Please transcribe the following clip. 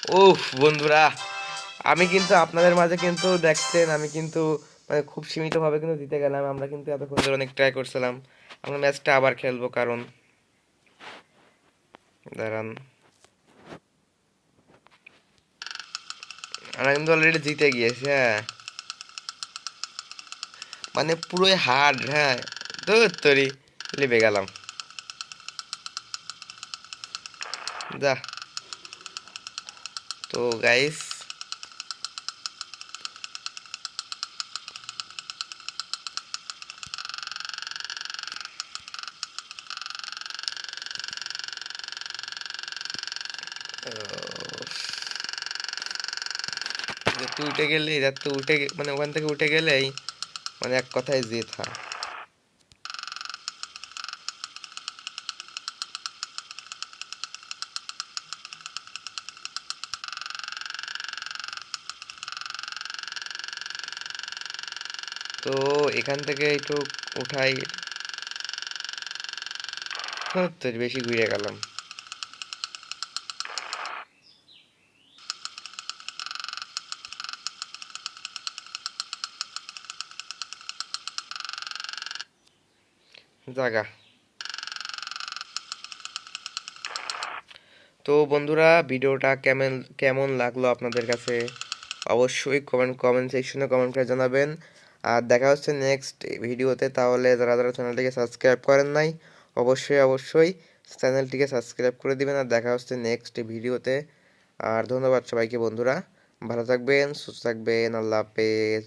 উফ বন্ধুরা, আমি কিন্তু আপনাদের মাঝে কিন্তু দেখছেন, আমি কিন্তু মানে খুব সীমিতভাবে কিন্তু জিতে গেলাম। আমরা কিন্তু এতক্ষণ ধরে অনেক ট্রাই করছিলাম। আমরা ম্যাচটা আবার খেলবো, কারণ দাঁড়ান, আমরা কিন্তু অলরেডি জিতে গিয়েছি। হ্যাঁ, মানে পুরোই হার্ড। হ্যাঁ, দূর তরি লিপে গেলাম। যা। তো গাইস, তুই উঠে গেলেই যার তো মানে ওখান থেকে উঠে গেলেই মানে এক কথায় জেতা। তো এখান থেকে একটু উঠাই। তো বেশি ঘুরে গেলাম। জাগা। তো বন্ধুরা, ভিডিওটা কেমন কেমন লাগলো আপনাদের কাছে অবশ্যই কমেন্ট সেকশনে কমেন্ট করে জানাবেন। আর দেখা হচ্ছে নেক্সট ভিডিওতে। তাহলে যারা যারা চ্যানেলটিকে সাবস্ক্রাইব করেন নাই, অবশ্যই চ্যানেলটিকে সাবস্ক্রাইব করে দিবেন। আর দেখা হচ্ছে নেক্সট ভিডিওতে। আর ধন্যবাদ সবাইকে বন্ধুরা, ভালো থাকবেন, সুস্থ থাকবেন, আল্লাহ হাফেজ।